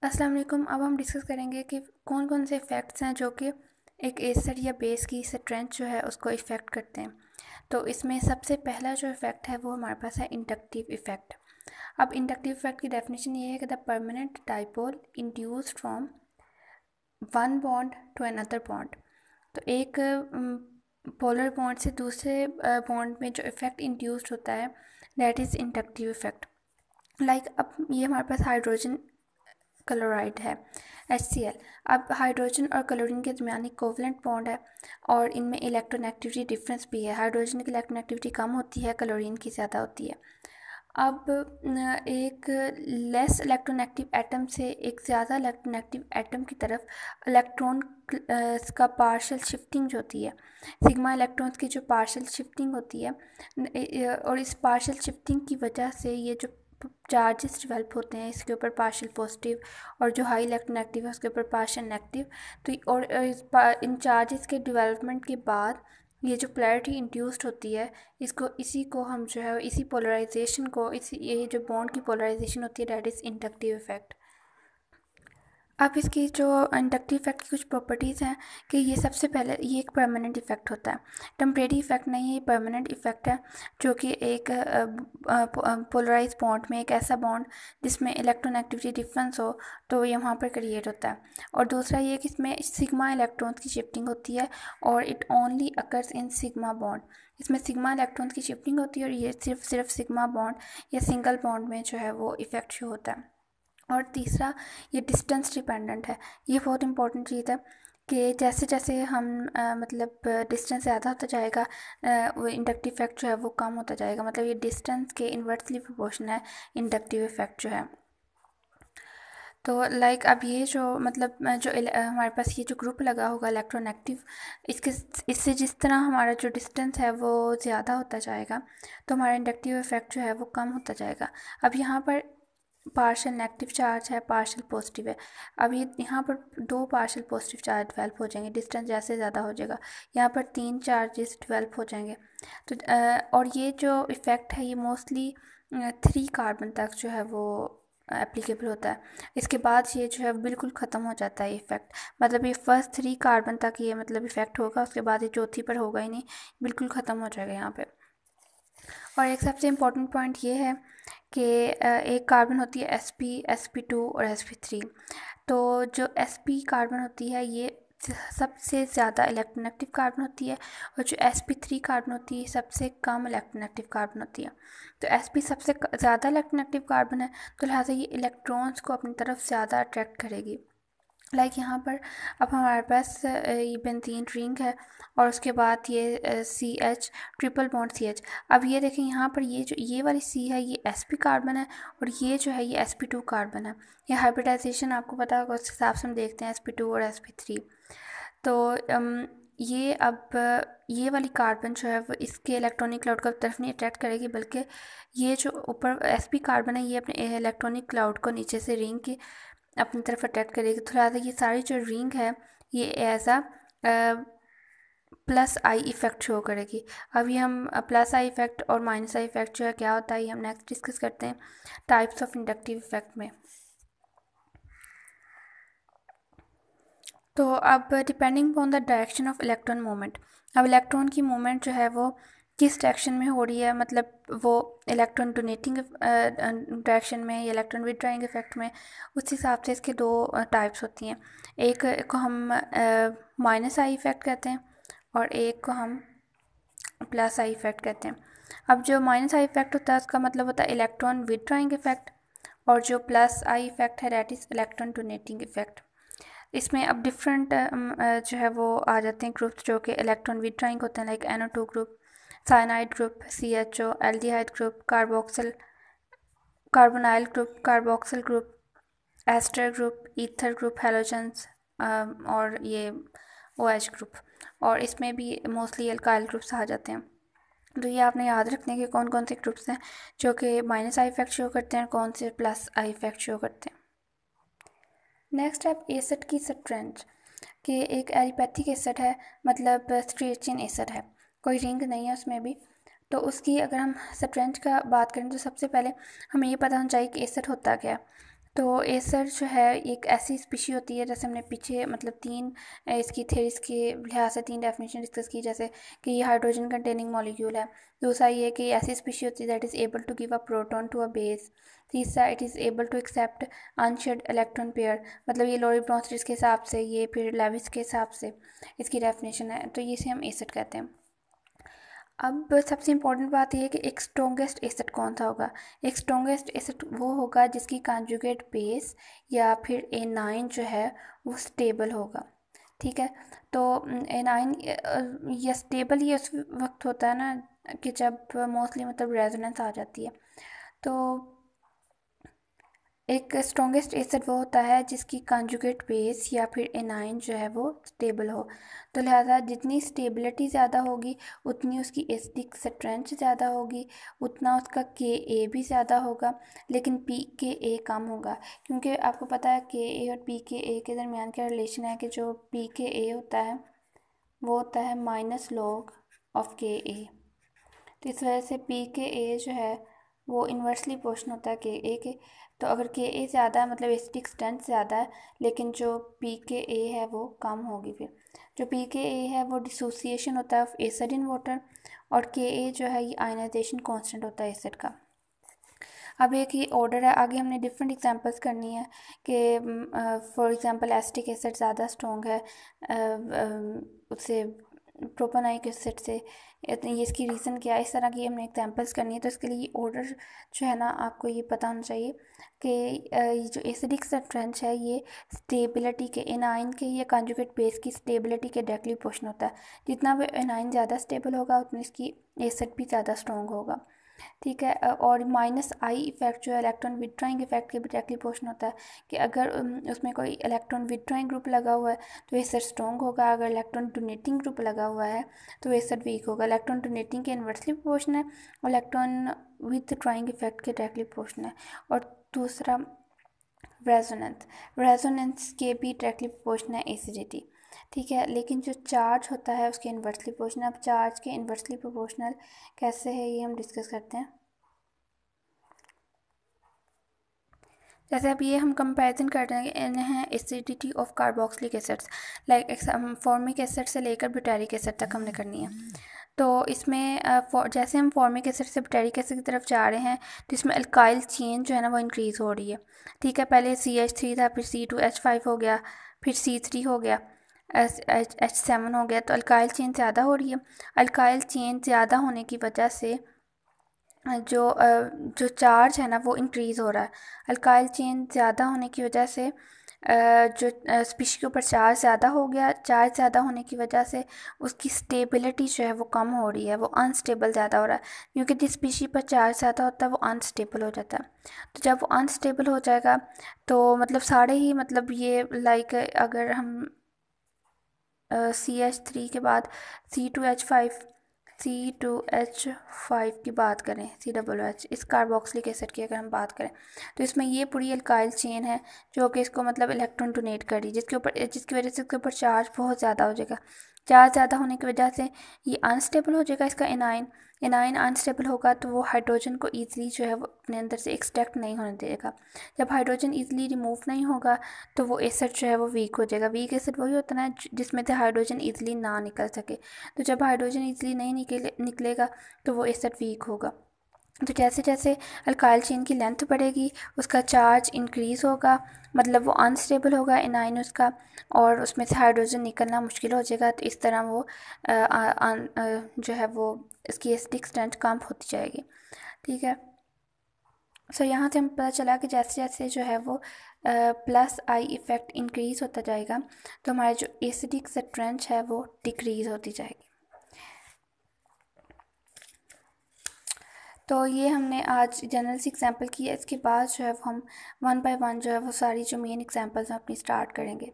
अस्सलाम वालेकुम। अब हम डिस्कस करेंगे कि कौन कौन से इफ़ेक्ट्स हैं जो कि एक एसिड या बेस की स्ट्रेंथ जो है उसको इफ़ेक्ट करते हैं। तो इसमें सबसे पहला जो इफ़ेक्ट है वो हमारे पास है इंडक्टिव इफ़ेक्ट। अब इंडक्टिव इफ़ेक्ट की डेफिनेशन ये है कि the permanent dipole induced from one bond to another bond. तो एक पोलर बॉन्ड से दूसरे बॉन्ड में जो इफ़ेक्ट इंड्यूस्ड होता है that is inductive effect. Like अब ये हमारे पास हाइड्रोजन क्लोराइड है HCl। अब हाइड्रोजन और क्लोरीन के दरमियान कोवलेंट बॉन्ड है और इनमें इलेक्ट्रोनेगेटिविटी डिफरेंस भी है। हाइड्रोजन की इलेक्ट्रोनेगेटिविटी कम होती है, क्लोरीन की ज़्यादा होती है। अब एक लेस इलेक्ट्रोनेगेटिव एटम से एक ज़्यादा इलेक्ट्रोनेगेटिव एटम की तरफ इलेक्ट्रॉन का पार्शियल शिफ्टिंग जो होती है, सिग्मा इलेक्ट्रॉन्स की जो पार्शियल शिफ्टिंग होती है, और इस पार्शियल शिफ्टिंग की वजह से ये जो चार्जेस डेवलप होते हैं इसके ऊपर पार्शियल पॉजिटिव और जो हाई इलेक्ट्रोनेगेटिव है उसके ऊपर पार्शियल नेगेटिव। तो और इन चार्जेस के डेवलपमेंट के बाद ये जो पोलैरिटी इंड्यूस्ड होती है इसी को हम जो है इसी पोलराइजेशन को ये जो बॉन्ड की पोलराइजेशन होती है दैट इज़ इंडक्टिव इफेक्ट। अब इसकी जो इंडक्टिव इफेक्ट की कुछ प्रॉपर्टीज़ हैं कि ये सबसे पहले ये एक परमानेंट इफेक्ट होता है, टेम्परेरी इफेक्ट नहीं है, ये परमानेंट इफेक्ट है जो कि एक पोलराइज बॉन्ड में एक ऐसा बॉन्ड जिसमें इलेक्ट्रोनेगेटिविटी डिफरेंस हो तो ये वहाँ पर क्रिएट होता है। और दूसरा ये कि इसमें सिग्मा इलेक्ट्रॉन्स की शिफ्टिंग होती है और it only occurs in sigma bond. इसमें सिग्मा इलेक्ट्रॉन्स की शिफ्टिंग होती है और ये सिर्फ सिग्मा बॉन्ड या सिंगल बॉन्ड में जो है वो इफेक्ट शो होता है। और तीसरा ये डिस्टेंस डिपेंडेंट है। ये बहुत इंपॉर्टेंट चीज़ है कि जैसे जैसे हम मतलब डिस्टेंस ज़्यादा होता जाएगा वो इंडक्टिव इफेक्ट जो है वो कम होता जाएगा। मतलब ये डिस्टेंस के इन्वर्सली प्रोपोर्शनल है इंडक्टिव इफेक्ट जो है। तो लाइक अब ये जो मतलब हमारे पास ये जो ग्रुप लगा होगा इलेक्ट्रोनेगेटिव, इससे जिस तरह हमारा जो डिस्टेंस है वो ज़्यादा होता जाएगा तो हमारा इंडक्टिव इफेक्ट जो है वो कम होता जाएगा। अब यहाँ पर पार्शियल नेगेटिव चार्ज है, पार्शियल पॉजिटिव है। अब ये यहाँ पर दो पार्शियल पॉजिटिव चार्ज डेवलप हो जाएंगे, डिस्टेंस जैसे ज़्यादा हो जाएगा। यहाँ पर तीन चार्जेस डेवलप हो जाएंगे। तो और ये जो इफ़ेक्ट है ये मोस्टली 3 कार्बन तक जो है वो एप्लीकेबल होता है। इसके बाद ये जो है बिल्कुल ख़त्म हो जाता है इफ़ेक्ट। मतलब ये फर्स्ट 3 कार्बन तक ये मतलब इफ़ेक्ट होगा, उसके बाद ये चौथी पर होगा ही नहीं, बिल्कुल ख़त्म हो जाएगा यहाँ पे। और एक सबसे इम्पॉर्टेंट पॉइंट ये है कि एक कार्बन होती है sp2 और sp3। तो जो sp कार्बन होती है ये सबसे ज़्यादा इलेक्ट्रोनेगेटिव कार्बन होती है और जो sp3 कार्बन होती है सबसे कम इलेक्ट्रोनेगेटिव कार्बन होती है। तो sp सबसे ज़्यादा इलेक्ट्रोनेगेटिव कार्बन है तो लिहाजा ये इलेक्ट्रॉन्स को अपनी तरफ ज़्यादा अट्रैक्ट करेगी। लाइक यहाँ पर अब हमारे पास ये बेंजीन रिंग है और उसके बाद ये CH ट्रिपल बॉन्ड CH। अब ये देखें यहाँ पर ये जो ये वाली C है ये sp कार्बन है और ये जो है ये sp2 कार्बन है। ये हाइब्रिडाइजेशन आपको पता होगा, उस हिसाब से हम देखते हैं sp2 और sp3। तो ये अब ये वाली कार्बन जो है वो इसके इलेक्ट्रॉनिक क्लाउड की तरफ नहीं अट्रैक्ट करेगी, बल्कि ये जो ऊपर sp कार्बन है ये अपने इलेक्ट्रॉनिक क्लाउड को नीचे से रिंग के अपनी तरफ अट्रैक्ट करेगी। तो लिहाजा ये सारी जो रिंग है ये as a plus I effect show करेगी। अभी हम प्लस आई इफ़ेक्ट और माइनस आई इफ़ेक्ट जो है क्या होता है ये हम नेक्स्ट डिस्कस करते हैं टाइप्स ऑफ इंडक्टिव इफ़ेक्ट में। तो अब depending on the direction of electron movement, अब इलेक्ट्रॉन की मूवमेंट जो है वो किस डायरेक्शन में हो रही है, मतलब वो इलेक्ट्रॉन डोनेटिंग डायरेक्शन में या इलेक्ट्रॉन विड्रॉइंग इफेक्ट में, उस हिसाब से इसके दो टाइप्स होती हैं। एक को हम माइनस आई इफेक्ट कहते हैं और एक को हम प्लस आई इफेक्ट कहते हैं। अब जो माइनस आई इफेक्ट होता है उसका मतलब होता है इलेक्ट्रॉन विड्रॉइंग इफेक्ट और जो प्लस आई इफेक्ट है that is electron donating effect. इसमें अब डिफरेंट जो है वो आ जाते हैं ग्रुप्स जो कि इलेक्ट्रॉन विड्रॉइंग होते हैं, like NO2 group, cyanide group, CHO, aldehyde group, carbonyl group, carboxyl group, ester group, ether group, halogens और ये OH ग्रुप। और इसमें भी मोस्टली अल्काइल ग्रुप्स आ जाते हैं। तो ये आपने याद रखने के कौन कौन से ग्रुप्स हैं जो कि माइनस आई इफेक्ट शो करते हैं, कौन से प्लस आई इफेक्ट शो करते हैं। नेक्स्ट है एसिड की स्ट्रेंथ, कि एक एलिपैथिक एसिड है, मतलब स्ट्रेट चेन एसिड है, कोई रिंग नहीं है उसमें भी। तो उसकी अगर हम स्ट्रेंथ का बात करें तो सबसे पहले हमें ये पता होना चाहिए कि एसिड होता क्या है। तो एसर जो है एक ऐसी स्पीशी होती है, जैसे हमने पीछे मतलब 3 इसकी थेरीज के लिहाज से 3 डेफिनेशन डिस्कस की, जैसे कि ये हाइड्रोजन कंटेनिंग मॉलिक्यूल है। दूसरा ये कि ऐसी स्पीशी होती है that is able to give a proton to a base. तीसरा it is able to accept unshared electron pair, मतलब ये लोरी ब्रोंस्टिस के हिसाब से, ये फिर लेविस के हिसाब से इसकी डेफिनेशन है। तो ये इसे हम एसिड कहते हैं। अब सबसे इम्पॉर्टेंट बात यह है कि एक स्ट्रॉन्गेस्ट एसिड कौन सा होगा। एक स्ट्रॉन्गेस्ट एसिड वो होगा जिसकी कॉन्जुगेट बेस या फिर एनाइन जो है वो स्टेबल होगा। ठीक है, तो एनाइन या स्टेबल ये उस वक्त होता है ना कि जब मोस्टली मतलब रेजोनेंस आ जाती है। तो एक स्ट्रॉन्गेस्ट एसिड वो होता है जिसकी कॉन्जुगेट बेस या फिर एनाइन जो है वो स्टेबल हो। तो लिहाजा जितनी स्टेबिलिटी ज़्यादा होगी उतनी उसकी एसिडिक स्ट्रेंथ ज़्यादा होगी, उतना उसका के ए भी ज़्यादा होगा, लेकिन पी के ए कम होगा। क्योंकि आपको पता है के ए और पी के ए के दरमियान क्या रिलेशन है कि जो पी के ए होता है वो होता है माइनस लॉग ऑफ के ए। तो इस वजह से पी के ए जो है वो इन्वर्सली प्रोपोर्शनल होता है के ए के। तो अगर के ए ज़्यादा है मतलब एसिडिक स्ट्रेंथ ज़्यादा है, लेकिन जो पी के ए है वो कम होगी। फिर जो पी के ए है वो डिसोसिएशन होता है ऑफ एसिड इन वाटर, और के ए जो है ये आयनाइजेशन कांस्टेंट होता है एसिड का। अब एक ही ऑर्डर है, आगे हमने डिफरेंट एग्जांपल्स करनी है कि फॉर एग्जांपल एसिटिक एसिड ज़्यादा स्ट्रॉन्ग है उससे प्रोपेनोइक एसिड से, ये इसकी रीज़न क्या है, इस तरह की हमने एग्जांपल्स करनी है। तो इसके लिए ऑर्डर जो है ना आपको ये पता होना चाहिए कि ये जो एसिडिक स्ट्रेंथ है ये स्टेबिलिटी के एनाइन के या कॉन्जुगेट बेस की स्टेबिलिटी के डायरेक्टली प्रोपोर्शनल होता है। जितना भी एनाइन ज़्यादा स्टेबल होगा उतनी इसकी एसिड भी ज़्यादा स्ट्रॉन्ग होगा। ठीक है, और माइनस आई इफेक्ट जो है इलेक्ट्रॉन विदड्रॉइंग इफेक्ट के भी डायरेक्टली प्रोपोर्शनल होता है कि अगर उसमें कोई इलेक्ट्रॉन विदड्रॉइंग ग्रुप लगा हुआ है तो एसिड स्ट्रॉन्ग होगा, अगर इलेक्ट्रॉन डोनेटिंग ग्रुप लगा हुआ है तो एसिड वीक होगा। इलेक्ट्रॉन डोनेटिंग के इन्वर्सली प्रोपोर्शनल है और इलेक्ट्रॉन विदड्रॉइंग इफेक्ट के डायरेक्टली प्रोपोर्शनल है। और दूसरा रेजोनेंस के भी डायरेक्टली प्रोपोर्शनल है एसिडिटी। ठीक है, लेकिन जो चार्ज होता है उसके इन्वर्सली प्रोपोर्शनल। अब चार्ज के इन्वर्सली प्रोपोर्शनल कैसे है ये हम डिस्कस करते हैं। जैसे अब ये हम कंपैरिजन कर रहे हैं acidity of carboxylic acids, like formic acid से लेकर ब्यूटारिक एसिड तक हमने करनी है। तो इसमें जैसे हम फॉर्मिक एसिड से ब्यूटारिक एसिड की तरफ जा रहे हैं तो इसमें अल्काइल चेन जो है ना वो इंक्रीज़ हो रही है। ठीक है, पहले CH3 था, फिर C2H5 हो गया, फिर C3 हो गया, H7 हो गया। तो अल्काइल चेन ज़्यादा हो रही है। अल्काइल चेन ज़्यादा होने की वजह से जो चार्ज है ना वो इंक्रीज़ हो रहा है। अल्काइल चेन ज़्यादा होने की वजह से जो स्पीशी के ऊपर चार्ज ज़्यादा हो गया, चार्ज ज़्यादा होने की वजह से उसकी स्टेबिलिटी जो है वो कम हो रही है, वो अनस्टेबल ज़्यादा हो रहा है। क्योंकि जिस स्पीशी पर चार्ज ज़्यादा होता है वो अनस्टेबल हो जाता है। तो जब वो अनस्टेबल हो जाएगा तो मतलब सारे ही मतलब ये लाइक अगर हम CH3 के बाद C2H5 C2H5 की बात करें, COOH इस कार्बोक्सिलिक एसिड की अगर हम बात करें तो इसमें ये पूरी अल्काइल चेन है जो कि इसको मतलब इलेक्ट्रॉन डोनेट कर रही है, जिसकी वजह से इसके ऊपर चार्ज बहुत ज़्यादा हो जाएगा। चार्ज ज़्यादा होने की वजह से ये अनस्टेबल हो जाएगा इसका एनाइन। एनाइन अनस्टेबल होगा तो वो हाइड्रोजन को ईजिली जो है वो अपने अंदर से एक्सट्रैक्ट नहीं होने देगा। जब हाइड्रोजन ईजिली रिमूव नहीं होगा तो वो एसिड जो है वो वीक हो जाएगा। वीक एसिड वही होता है ना जिसमें से हाइड्रोजन ईजिली ना निकल सके। तो जब हाइड्रोजन ईजिली नहीं निकलेगा तो वो एसिड वीक होगा। तो जैसे जैसे अल्काइल चेन की लेंथ बढ़ेगी उसका चार्ज इंक्रीज़ होगा, मतलब वो अनस्टेबल होगा एनाइन उसका, और उसमें से हाइड्रोजन निकलना मुश्किल हो जाएगा। तो इस तरह वो जो है वो इसकी एसिडिक स्ट्रेंथ कम होती जाएगी। ठीक है, सो यहाँ से हम पता चला कि जैसे जैसे जो है वो प्लस आई इफ़ेक्ट इंक्रीज़ होता जाएगा तो हमारी जो एसिडिक स्ट्रेंथ है वो डिक्रीज़ होती जाएगी। तो ये हमने आज जनरल सी एग्जांपल की है। इसके बाद जो है वो हम 1 बाय 1 जो है वो सारी जो मेन एग्जांपल्स हैं अपनी स्टार्ट करेंगे।